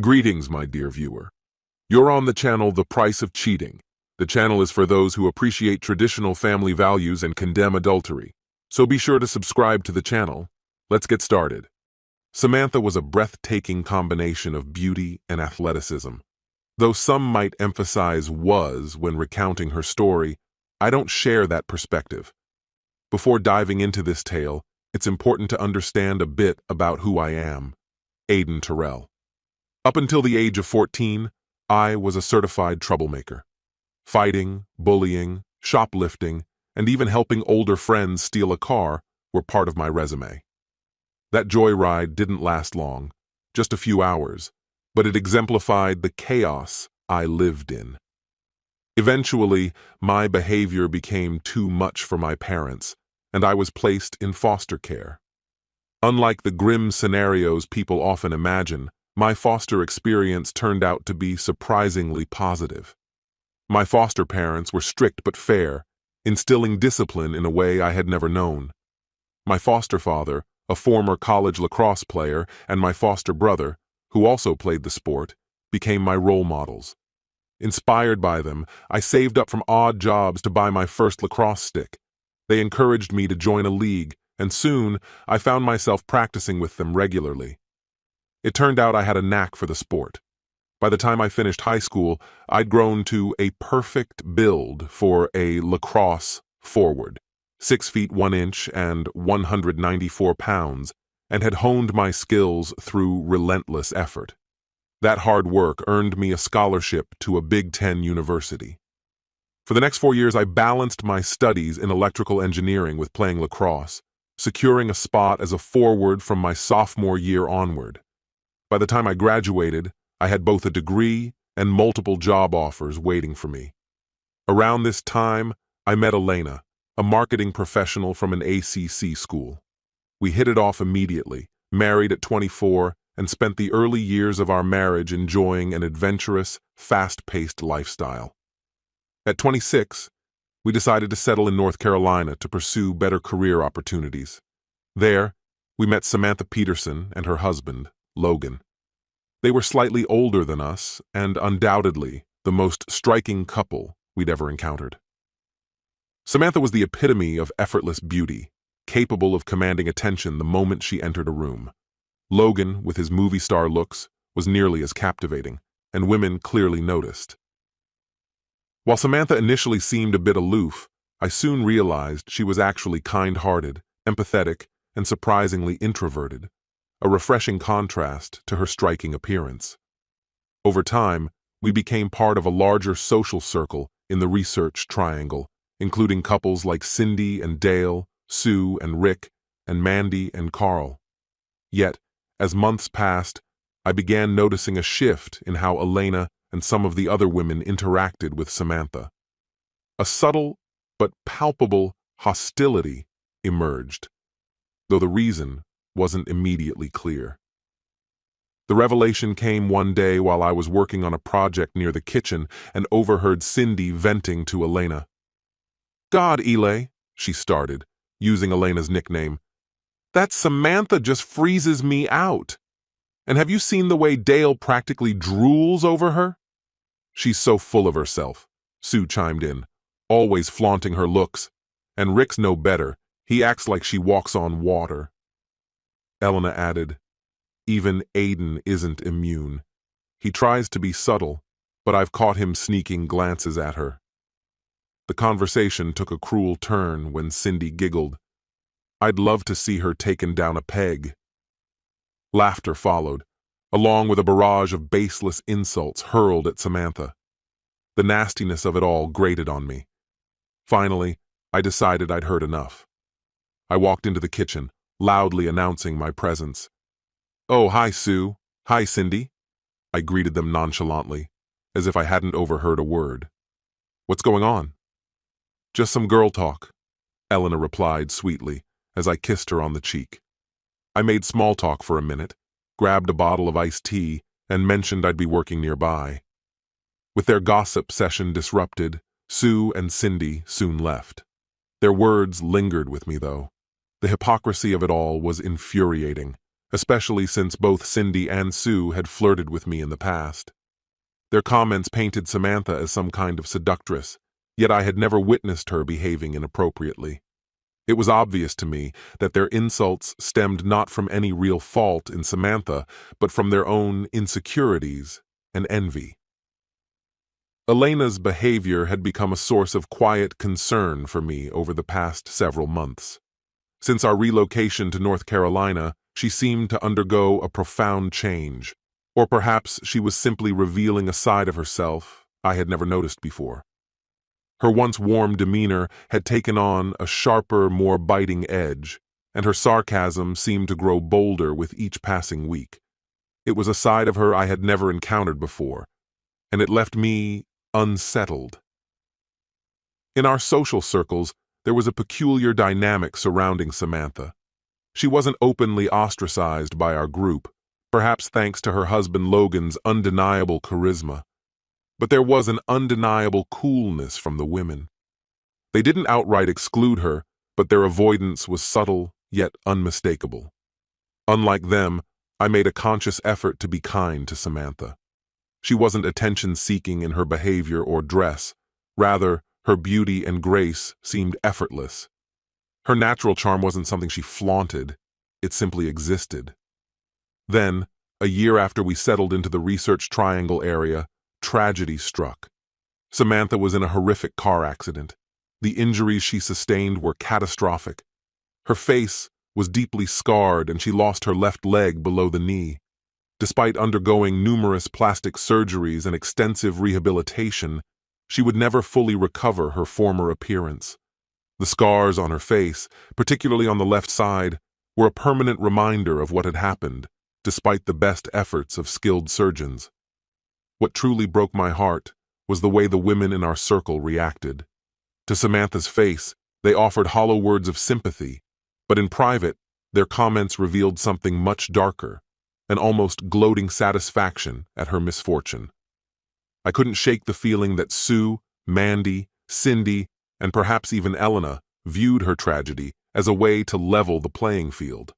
Greetings, my dear viewer. You're on the channel The Price of Cheating. The channel is for those who appreciate traditional family values and condemn adultery. So be sure to subscribe to the channel. Let's get started. Samantha was a breathtaking combination of beauty and athleticism. Though some might emphasize was when recounting her story, I don't share that perspective. Before diving into this tale, it's important to understand a bit about who I am, Aiden Terrell. Up until the age of 14, I was a certified troublemaker. Fighting, bullying, shoplifting, and even helping older friends steal a car were part of my resume. That joyride didn't last long, just a few hours, but it exemplified the chaos I lived in. Eventually, my behavior became too much for my parents, and I was placed in foster care. Unlike the grim scenarios people often imagine, my foster experience turned out to be surprisingly positive. My foster parents were strict but fair, instilling discipline in a way I had never known. My foster father, a former college lacrosse player, and my foster brother, who also played the sport, became my role models. Inspired by them, I saved up from odd jobs to buy my first lacrosse stick. They encouraged me to join a league, and soon I found myself practicing with them regularly. It turned out I had a knack for the sport. By the time I finished high school, I'd grown to a perfect build for a lacrosse forward, 6 feet 1 inch and 194 pounds, and had honed my skills through relentless effort. That hard work earned me a scholarship to a Big Ten university. For the next 4 years, I balanced my studies in electrical engineering with playing lacrosse, securing a spot as a forward from my sophomore year onward. By the time I graduated, I had both a degree and multiple job offers waiting for me. Around this time, I met Elena, a marketing professional from an ACC school. We hit it off immediately, married at 24, and spent the early years of our marriage enjoying an adventurous, fast-paced lifestyle. At 26, we decided to settle in North Carolina to pursue better career opportunities. There, we met Samantha Peterson and her husband, Logan. They were slightly older than us and undoubtedly the most striking couple we'd ever encountered. Samantha was the epitome of effortless beauty, capable of commanding attention the moment she entered a room. Logan, with his movie star looks, was nearly as captivating, and women clearly noticed. While Samantha initially seemed a bit aloof, I soon realized she was actually kind-hearted, empathetic, and surprisingly introverted, a refreshing contrast to her striking appearance. Over time, we became part of a larger social circle in the research triangle, including couples like Cindy and Dale, Sue and Rick, and Mandy and Carl. Yet, as months passed, I began noticing a shift in how Elena and some of the other women interacted with Samantha. A subtle but palpable hostility emerged, though the reason wasn't immediately clear. The revelation came one day while I was working on a project near the kitchen and overheard Cindy venting to Elena. "God, Eli," she started, using Elena's nickname, "that Samantha just freezes me out. And have you seen the way Dale practically drools over her?" "She's so full of herself," Sue chimed in, "always flaunting her looks. And Rick's no better. He acts like she walks on water." Elena added, "Even Aiden isn't immune. He tries to be subtle, but I've caught him sneaking glances at her." The conversation took a cruel turn when Cindy giggled. "I'd love to see her taken down a peg." Laughter followed, along with a barrage of baseless insults hurled at Samantha. The nastiness of it all grated on me. Finally, I decided I'd heard enough. I walked into the kitchen, loudly announcing my presence. "Oh, hi, Sue. Hi, Cindy." I greeted them nonchalantly, as if I hadn't overheard a word. "What's going on?" "Just some girl talk," Elena replied sweetly, as I kissed her on the cheek. I made small talk for a minute, grabbed a bottle of iced tea, and mentioned I'd be working nearby. With their gossip session disrupted, Sue and Cindy soon left. Their words lingered with me, though. The hypocrisy of it all was infuriating, especially since both Cindy and Sue had flirted with me in the past. Their comments painted Samantha as some kind of seductress, yet I had never witnessed her behaving inappropriately. It was obvious to me that their insults stemmed not from any real fault in Samantha, but from their own insecurities and envy. Elena's behavior had become a source of quiet concern for me over the past several months. Since our relocation to North Carolina, she seemed to undergo a profound change, or perhaps she was simply revealing a side of herself I had never noticed before. Her once warm demeanor had taken on a sharper, more biting edge, and her sarcasm seemed to grow bolder with each passing week. It was a side of her I had never encountered before, and it left me unsettled. In our social circles, there was a peculiar dynamic surrounding Samantha. She wasn't openly ostracized by our group, perhaps thanks to her husband Logan's undeniable charisma. But there was an undeniable coolness from the women. They didn't outright exclude her, but their avoidance was subtle yet unmistakable. Unlike them, I made a conscious effort to be kind to Samantha. She wasn't attention-seeking in her behavior or dress. Rather, her beauty and grace seemed effortless. Her natural charm wasn't something she flaunted, it simply existed. Then, a year after we settled into the Research Triangle area, tragedy struck. Samantha was in a horrific car accident. The injuries she sustained were catastrophic. Her face was deeply scarred and she lost her left leg below the knee. Despite undergoing numerous plastic surgeries and extensive rehabilitation, she would never fully recover her former appearance. The scars on her face, particularly on the left side, were a permanent reminder of what had happened, despite the best efforts of skilled surgeons. What truly broke my heart was the way the women in our circle reacted. To Samantha's face, they offered hollow words of sympathy, but in private, their comments revealed something much darker, an almost gloating satisfaction at her misfortune. I couldn't shake the feeling that Sue, Mandy, Cindy, and perhaps even Elena viewed her tragedy as a way to level the playing field.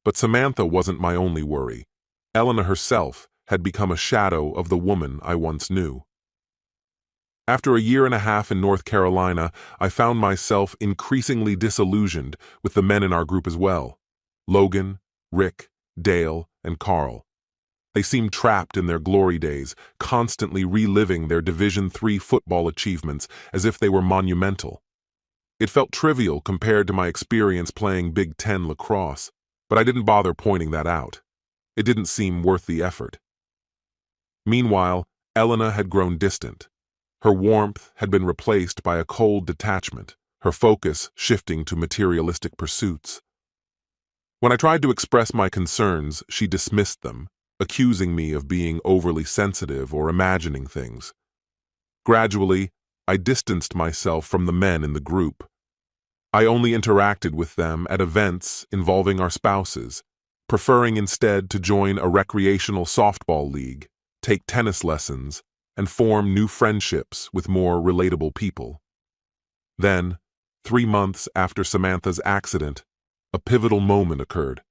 But Samantha wasn't my only worry. Elena herself had become a shadow of the woman I once knew. After a year and a half in North Carolina, I found myself increasingly disillusioned with the men in our group as well. Logan, Rick, Dale, and Carl. They seemed trapped in their glory days, constantly reliving their Division III football achievements as if they were monumental. It felt trivial compared to my experience playing Big Ten lacrosse, but I didn't bother pointing that out. It didn't seem worth the effort. Meanwhile, Elena had grown distant. Her warmth had been replaced by a cold detachment, her focus shifting to materialistic pursuits. When I tried to express my concerns, she dismissed them, accusing me of being overly sensitive or imagining things. Gradually, I distanced myself from the men in the group. I only interacted with them at events involving our spouses, preferring instead to join a recreational softball league, take tennis lessons, and form new friendships with more relatable people. Then, 3 months after Samantha's accident, a pivotal moment occurred.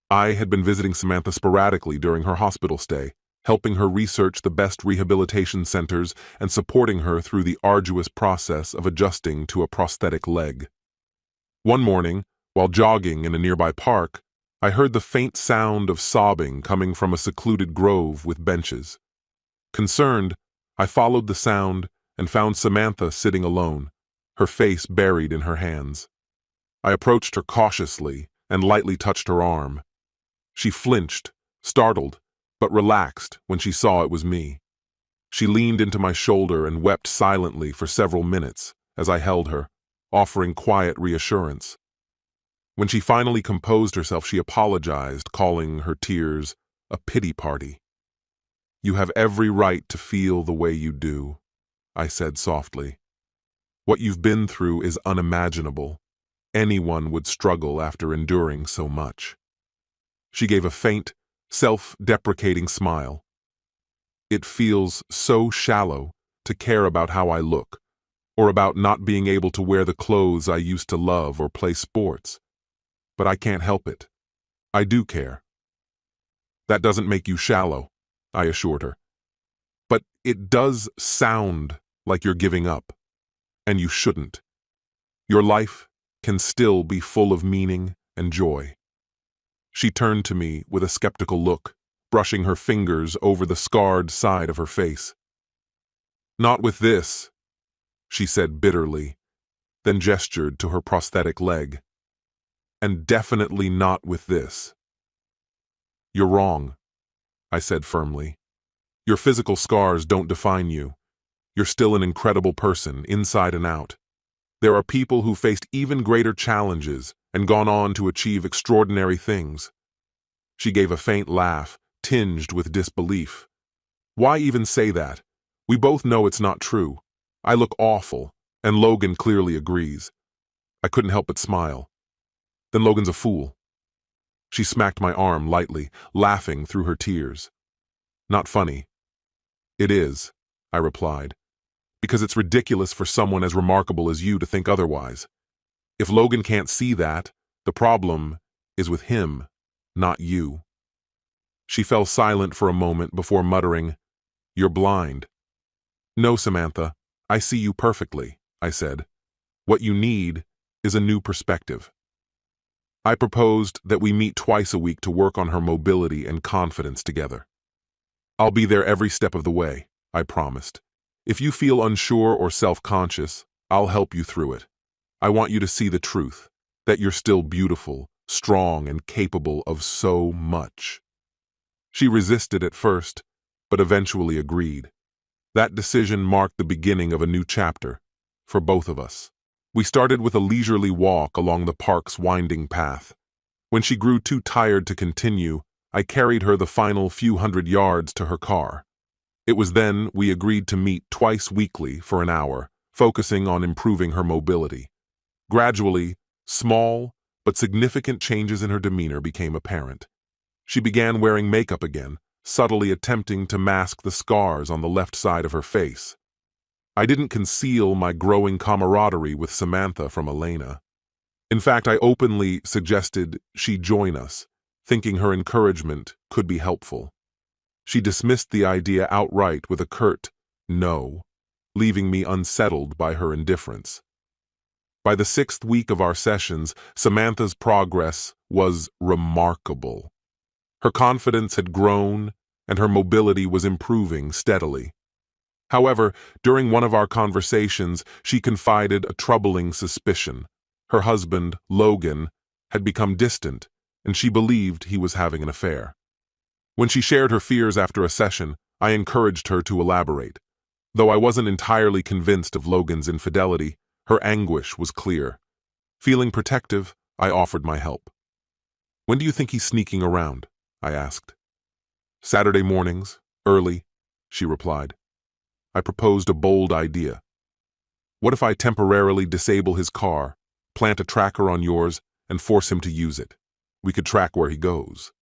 I had been visiting Samantha sporadically during her hospital stay, helping her research the best rehabilitation centers and supporting her through the arduous process of adjusting to a prosthetic leg. One morning, while jogging in a nearby park, I heard the faint sound of sobbing coming from a secluded grove with benches. Concerned, I followed the sound and found Samantha sitting alone, her face buried in her hands. I approached her cautiously and lightly touched her arm. She flinched, startled, but relaxed when she saw it was me. She leaned into my shoulder and wept silently for several minutes as I held her, offering quiet reassurance. When she finally composed herself, she apologized, calling her tears a pity party. "You have every right to feel the way you do," I said softly. "What you've been through is unimaginable. Anyone would struggle after enduring so much." She gave a faint, self-deprecating smile. "It feels so shallow to care about how I look, or about not being able to wear the clothes I used to love or play sports. But I can't help it. I do care. That doesn't make you shallow, I assured her. But it does sound like you're giving up, and you shouldn't. Your life can still be full of meaning and joy. She turned to me with a skeptical look, brushing her fingers over the scarred side of her face. Not with this, she said bitterly, then gestured to her prosthetic leg. And definitely not with this. You're wrong, I said firmly. Your physical scars don't define you. You're still an incredible person, inside and out. There are people who faced even greater challenges and gone on to achieve extraordinary things. She gave a faint laugh, tinged with disbelief. Why even say that? We both know it's not true. I look awful, and Logan clearly agrees. I couldn't help but smile. Then Logan's a fool. She smacked my arm lightly, laughing through her tears. Not funny. It is, I replied, because it's ridiculous for someone as remarkable as you to think otherwise. If Logan can't see that, the problem is with him, not you. She fell silent for a moment before muttering, You're blind. No, Samantha, I see you perfectly, I said. What you need is a new perspective. I proposed that we meet twice a week to work on her mobility and confidence together. I'll be there every step of the way, I promised. If you feel unsure or self-conscious, I'll help you through it. I want you to see the truth, that you're still beautiful, strong, and capable of so much. She resisted at first, but eventually agreed. That decision marked the beginning of a new chapter, for both of us. We started with a leisurely walk along the park's winding path. When she grew too tired to continue, I carried her the final few hundred yards to her car. It was then we agreed to meet twice weekly for an hour, focusing on improving her mobility. Gradually, small but significant changes in her demeanor became apparent. She began wearing makeup again, subtly attempting to mask the scars on the left side of her face. I didn't conceal my growing camaraderie with Samantha from Elena. In fact, I openly suggested she join us, thinking her encouragement could be helpful. She dismissed the idea outright with a curt no, leaving me unsettled by her indifference. By the 6th week of our sessions, Samantha's progress was remarkable. Her confidence had grown, and her mobility was improving steadily. However, during one of our conversations, she confided a troubling suspicion. Her husband, Logan, had become distant, and she believed he was having an affair. When she shared her fears after a session, I encouraged her to elaborate. Though I wasn't entirely convinced of Logan's infidelity, her anguish was clear. Feeling protective, I offered my help. When do you think he's sneaking around? I asked. Saturday mornings, early, she replied. I proposed a bold idea. What if I temporarily disable his car, plant a tracker on yours, and force him to use it? We could track where he goes.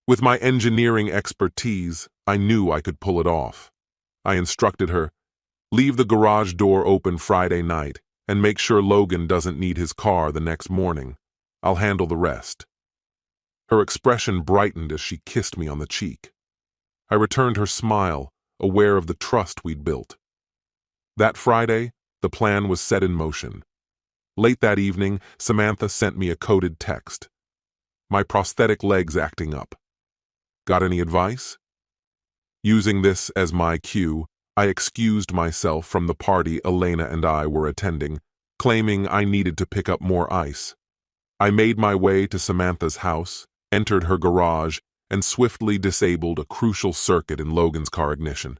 With my engineering expertise, I knew I could pull it off. I instructed her, leave the garage door open Friday night and make sure Logan doesn't need his car the next morning. I'll handle the rest. Her expression brightened as she kissed me on the cheek. I returned her smile, aware of the trust we'd built. That Friday, the plan was set in motion. Late that evening, Samantha sent me a coded text. My prosthetic leg's acting up. Got any advice? Using this as my cue, I excused myself from the party Elena and I were attending, claiming I needed to pick up more ice. I made my way to Samantha's house, entered her garage, and swiftly disabled a crucial circuit in Logan's car ignition.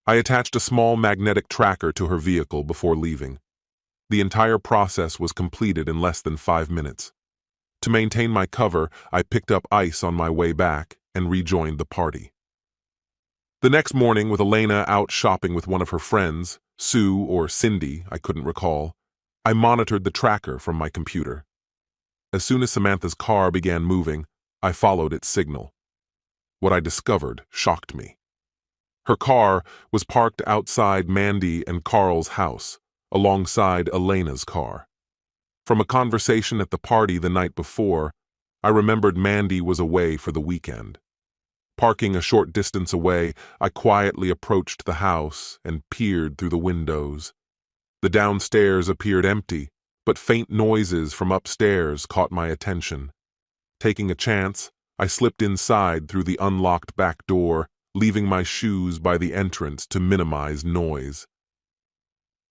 I attached a small magnetic tracker to her vehicle before leaving. The entire process was completed in less than 5 minutes. To maintain my cover, I picked up ice on my way back and rejoined the party. The next morning, with Elena out shopping with one of her friends, Sue or Cindy, I couldn't recall, I monitored the tracker from my computer. As soon as Samantha's car began moving, I followed its signal. What I discovered shocked me. Her car was parked outside Mandy and Carl's house, alongside Elena's car. From a conversation at the party the night before, I remembered Mandy was away for the weekend. Parking a short distance away, I quietly approached the house and peered through the windows. The downstairs appeared empty, but faint noises from upstairs caught my attention. Taking a chance, I slipped inside through the unlocked back door, leaving my shoes by the entrance to minimize noise.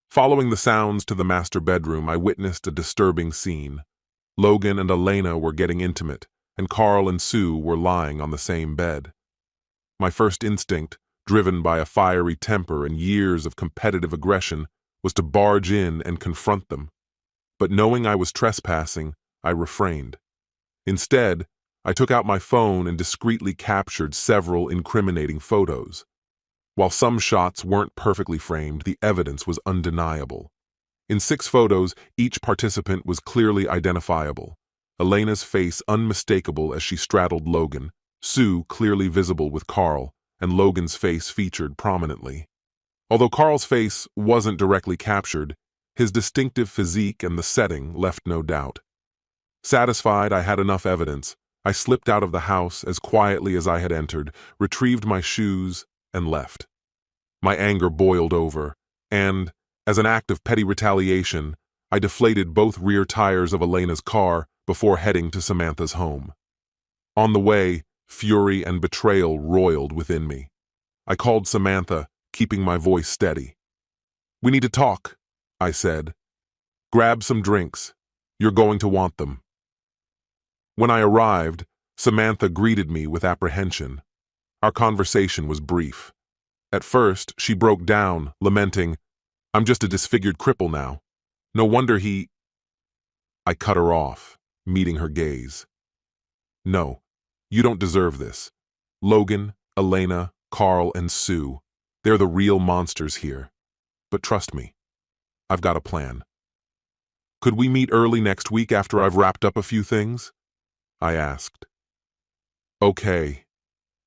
Following the sounds to the master bedroom, I witnessed a disturbing scene. Logan and Elena were getting intimate, and Carl and Sue were lying on the same bed. My first instinct, driven by a fiery temper and years of competitive aggression, was to barge in and confront them. But knowing I was trespassing, I refrained. Instead, I took out my phone and discreetly captured several incriminating photos. While some shots weren't perfectly framed, the evidence was undeniable. In 6 photos, each participant was clearly identifiable. Elena's face unmistakable as she straddled Logan, Sue clearly visible with Carl, and Logan's face featured prominently. Although Carl's face wasn't directly captured, his distinctive physique and the setting left no doubt. Satisfied I had enough evidence, I slipped out of the house as quietly as I had entered, retrieved my shoes, and left. My anger boiled over, and, as an act of petty retaliation, I deflated both rear tires of Elena's car before heading to Samantha's home. On the way, fury and betrayal roiled within me. I called Samantha, keeping my voice steady. "We need to talk," I said. "Grab some drinks. You're going to want them." When I arrived, Samantha greeted me with apprehension. Our conversation was brief. At first, she broke down, lamenting, "I'm just a disfigured cripple now. No wonder he—" I cut her off, meeting her gaze. "No, you don't deserve this. Logan, Elena, Carl, and Sue, they're the real monsters here. But trust me, I've got a plan. Could we meet early next week after I've wrapped up a few things?" I asked. "Okay,"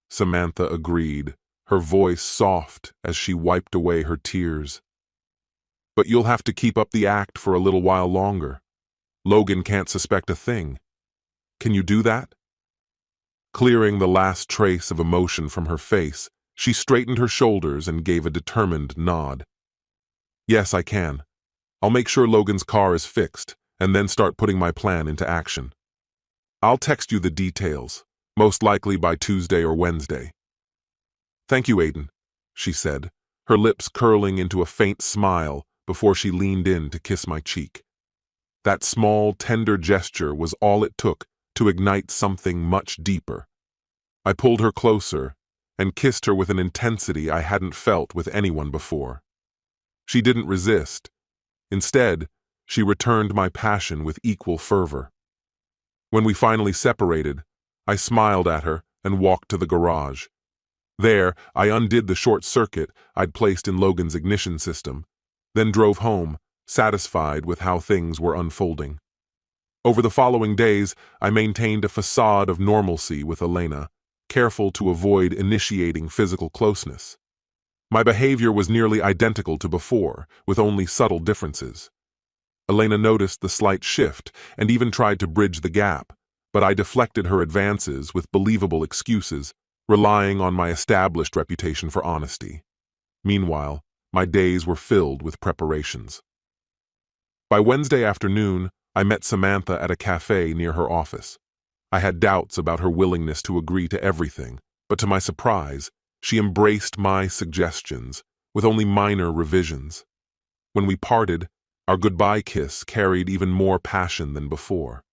Samantha agreed, her voice soft as she wiped away her tears. "But you'll have to keep up the act for a little while longer. Logan can't suspect a thing. Can you do that?" Clearing the last trace of emotion from her face, she straightened her shoulders and gave a determined nod. "Yes, I can. I'll make sure Logan's car is fixed, and then start putting my plan into action. I'll text you the details, most likely by Tuesday or Wednesday." "Thank you, Aiden," she said, her lips curling into a faint smile before she leaned in to kiss my cheek. That small, tender gesture was all it took to ignite something much deeper. I pulled her closer and kissed her with an intensity I hadn't felt with anyone before. She didn't resist. Instead, she returned my passion with equal fervor. When we finally separated, I smiled at her and walked to the garage. There, I undid the short circuit I'd placed in Logan's ignition system, then drove home, satisfied with how things were unfolding. Over the following days, I maintained a facade of normalcy with Elena, careful to avoid initiating physical closeness. My behavior was nearly identical to before, with only subtle differences. Elena noticed the slight shift and even tried to bridge the gap, but I deflected her advances with believable excuses, relying on my established reputation for honesty. Meanwhile, my days were filled with preparations. By Wednesday afternoon, I met Samantha at a cafe near her office. I had doubts about her willingness to agree to everything, but to my surprise, she embraced my suggestions, with only minor revisions. When we parted, our goodbye kiss carried even more passion than before.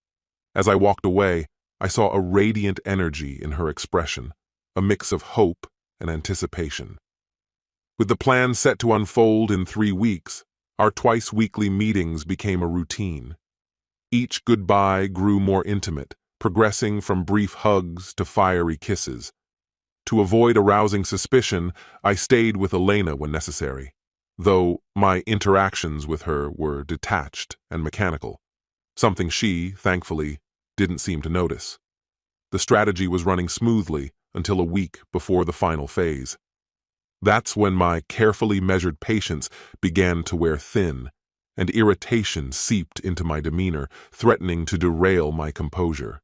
As I walked away, I saw a radiant energy in her expression, a mix of hope and anticipation. With the plan set to unfold in 3 weeks, our twice-weekly meetings became a routine. Each goodbye grew more intimate, progressing from brief hugs to fiery kisses. To avoid arousing suspicion, I stayed with Elena when necessary, though my interactions with her were detached and mechanical, something she, thankfully, didn't seem to notice. The strategy was running smoothly until a week before the final phase. That's when my carefully measured patience began to wear thin, and irritation seeped into my demeanor, threatening to derail my composure.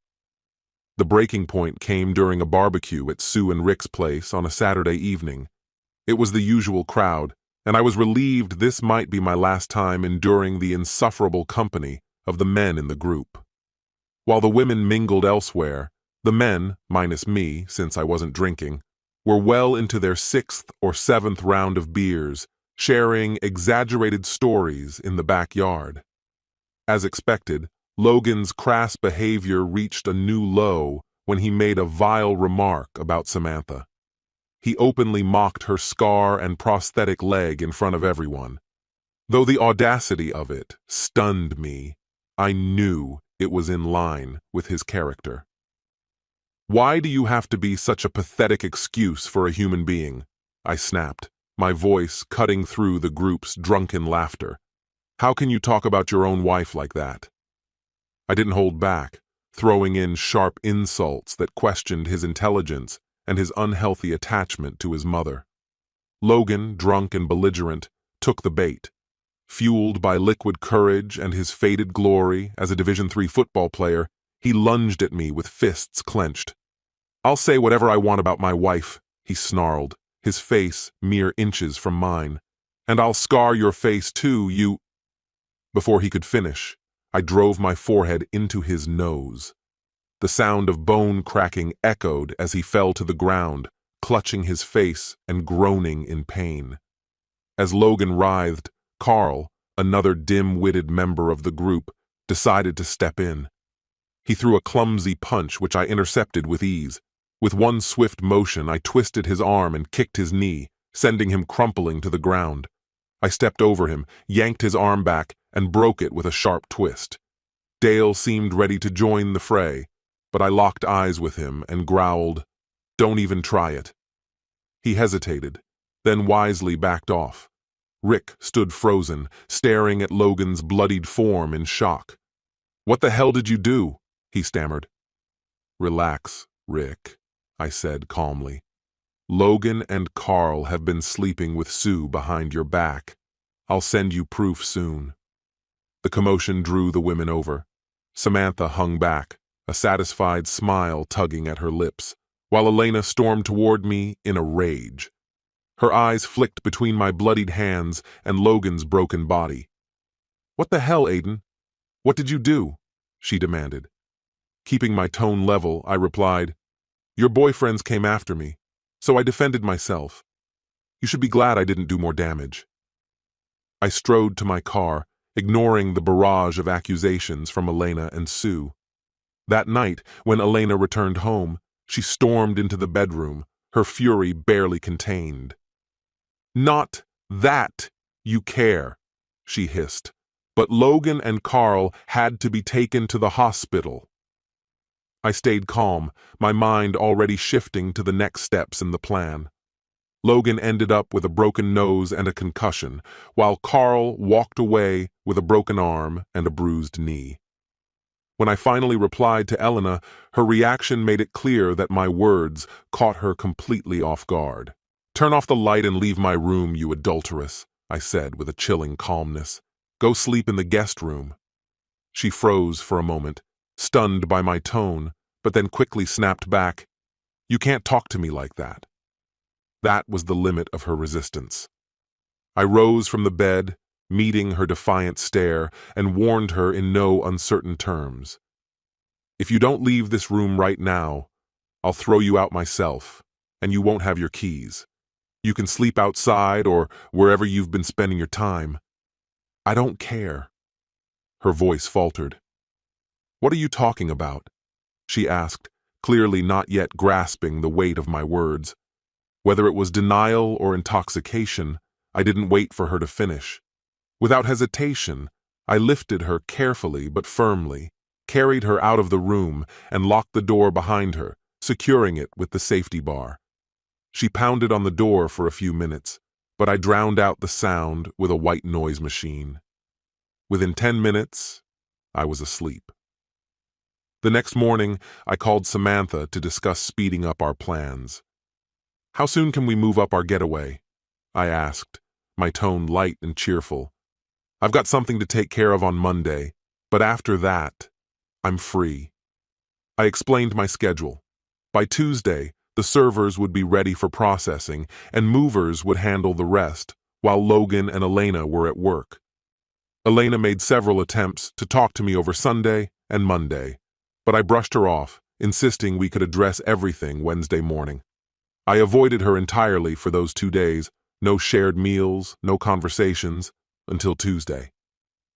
The breaking point came during a barbecue at Sue and Rick's place on a Saturday evening. It was the usual crowd, and I was relieved this might be my last time enduring the insufferable company of the men in the group. While the women mingled elsewhere, the men, minus me since I wasn't drinking, were well into their 6th or 7th round of beers, sharing exaggerated stories in the backyard. As expected, Logan's crass behavior reached a new low when he made a vile remark about Samantha. He openly mocked her scar and prosthetic leg in front of everyone. Though the audacity of it stunned me, I knew it was in line with his character. "Why do you have to be such a pathetic excuse for a human being?" I snapped, my voice cutting through the group's drunken laughter. "How can you talk about your own wife like that?" I didn't hold back, throwing in sharp insults that questioned his intelligence and his unhealthy attachment to his mother. Logan, drunk and belligerent, took the bait. Fueled by liquid courage and his faded glory as a Division III football player, he lunged at me with fists clenched. "I'll say whatever I want about my wife," he snarled, his face mere inches from mine. "And I'll scar your face too, you—" Before he could finish, I drove my forehead into his nose. The sound of bone cracking echoed as he fell to the ground, clutching his face and groaning in pain. As Logan writhed, Carl, another dim-witted member of the group, decided to step in. He threw a clumsy punch which I intercepted with ease. With one swift motion, I twisted his arm and kicked his knee, sending him crumpling to the ground. I stepped over him, yanked his arm back, and broke it with a sharp twist. Dale seemed ready to join the fray, but I locked eyes with him and growled, "Don't even try it." He hesitated, then wisely backed off. Rick stood frozen, staring at Logan's bloodied form in shock. "What the hell did you do?" he stammered. "Relax, Rick," I said calmly. "Logan and Carl have been sleeping with Sue behind your back. I'll send you proof soon." The commotion drew the women over. Samantha hung back, a satisfied smile tugging at her lips, while Elena stormed toward me in a rage. Her eyes flicked between my bloodied hands and Logan's broken body. "What the hell, Aiden? What did you do?" she demanded. Keeping my tone level, I replied, "Your boyfriends came after me, so I defended myself. You should be glad I didn't do more damage." I strode to my car, ignoring the barrage of accusations from Elena and Sue. That night, when Elena returned home, she stormed into the bedroom, her fury barely contained. "Not that you care," she hissed, "but Logan and Carl had to be taken to the hospital." I stayed calm, my mind already shifting to the next steps in the plan. Logan ended up with a broken nose and a concussion, while Carl walked away with a broken arm and a bruised knee. When I finally replied to Elena, her reaction made it clear that my words caught her completely off guard. "Turn off the light and leave my room, you adulteress," I said with a chilling calmness. "Go sleep in the guest room." She froze for a moment, stunned by my tone, but then quickly snapped back, "You can't talk to me like that." That was the limit of her resistance. I rose from the bed, meeting her defiant stare, and warned her in no uncertain terms. "If you don't leave this room right now, I'll throw you out myself, and you won't have your keys. You can sleep outside or wherever you've been spending your time. I don't care." Her voice faltered. "What are you talking about?" she asked, clearly not yet grasping the weight of my words. Whether it was denial or intoxication, I didn't wait for her to finish. Without hesitation, I lifted her carefully but firmly, carried her out of the room, and locked the door behind her, securing it with the safety bar. She pounded on the door for a few minutes, but I drowned out the sound with a white noise machine. Within 10 minutes, I was asleep. The next morning, I called Samantha to discuss speeding up our plans. "How soon can we move up our getaway?" I asked, my tone light and cheerful. "I've got something to take care of on Monday, but after that, I'm free." I explained my schedule. By Tuesday, the servers would be ready for processing, and movers would handle the rest, while Logan and Elena were at work. Elena made several attempts to talk to me over Sunday and Monday, but I brushed her off, insisting we could address everything Wednesday morning. I avoided her entirely for those 2 days, no shared meals, no conversations, until Tuesday.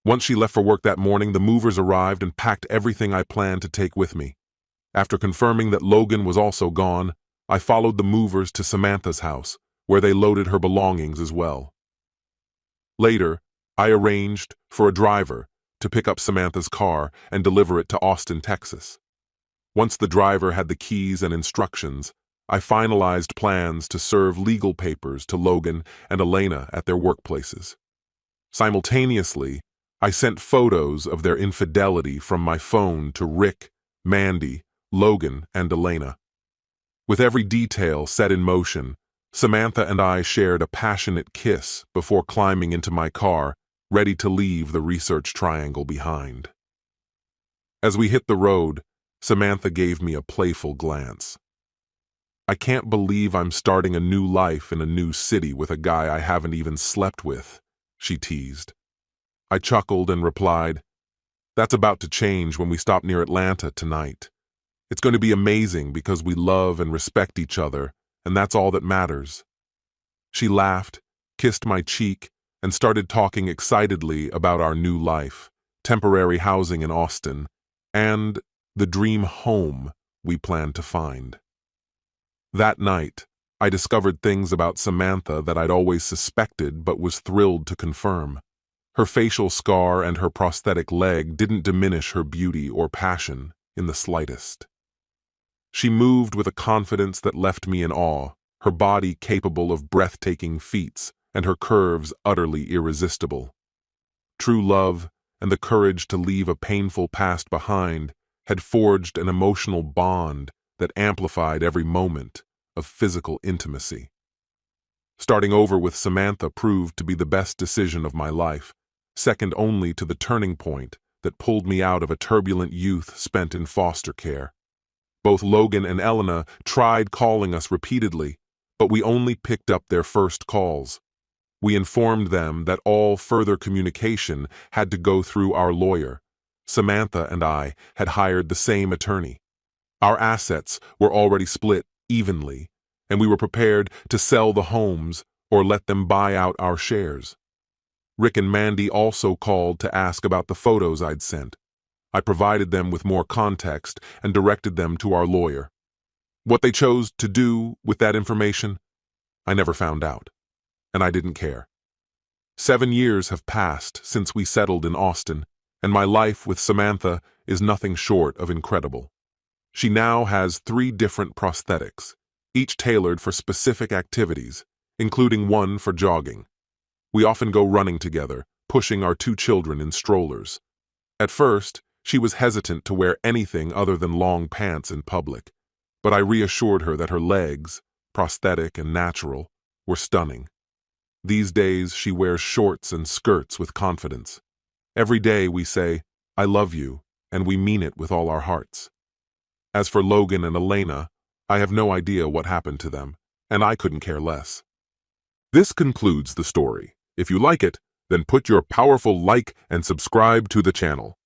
Once she left for work that morning, the movers arrived and packed everything I planned to take with me. After confirming that Logan was also gone, I followed the movers to Samantha's house, where they loaded her belongings as well. Later, I arranged for a driver to pick up Samantha's car and deliver it to Austin, Texas. Once the driver had the keys and instructions, I finalized plans to serve legal papers to Logan and Elena at their workplaces. Simultaneously, I sent photos of their infidelity from my phone to Rick, Mandy, Logan, and Elena. With every detail set in motion, Samantha and I shared a passionate kiss before climbing into my car, ready to leave the research triangle behind. As we hit the road, Samantha gave me a playful glance. "I can't believe I'm starting a new life in a new city with a guy I haven't even slept with," she teased. I chuckled and replied, "That's about to change when we stop near Atlanta tonight. It's going to be amazing because we love and respect each other, and that's all that matters." She laughed, kissed my cheek, and started talking excitedly about our new life, temporary housing in Austin, and the dream home we planned to find. That night, I discovered things about Samantha that I'd always suspected but was thrilled to confirm. Her facial scar and her prosthetic leg didn't diminish her beauty or passion in the slightest. She moved with a confidence that left me in awe, her body capable of breathtaking feats and her curves utterly irresistible. True love and the courage to leave a painful past behind had forged an emotional bond that amplified every moment of physical intimacy. Starting over with Samantha proved to be the best decision of my life, second only to the turning point that pulled me out of a turbulent youth spent in foster care. Both Logan and Elena tried calling us repeatedly, but we only picked up their first calls. We informed them that all further communication had to go through our lawyer. Samantha and I had hired the same attorney. Our assets were already split evenly, and we were prepared to sell the homes or let them buy out our shares. Rick and Mandy also called to ask about the photos I'd sent. I provided them with more context and directed them to our lawyer. What they chose to do with that information, I never found out, and I didn't care. 7 years have passed since we settled in Austin, and my life with Samantha is nothing short of incredible. She now has 3 different prosthetics, each tailored for specific activities, including one for jogging. We often go running together, pushing our 2 children in strollers. At first, she was hesitant to wear anything other than long pants in public, but I reassured her that her legs, prosthetic and natural, were stunning. These days, she wears shorts and skirts with confidence. Every day we say, "I love you," and we mean it with all our hearts. As for Logan and Elena, I have no idea what happened to them, and I couldn't care less. This concludes the story. If you like it, then put your powerful like and subscribe to the channel.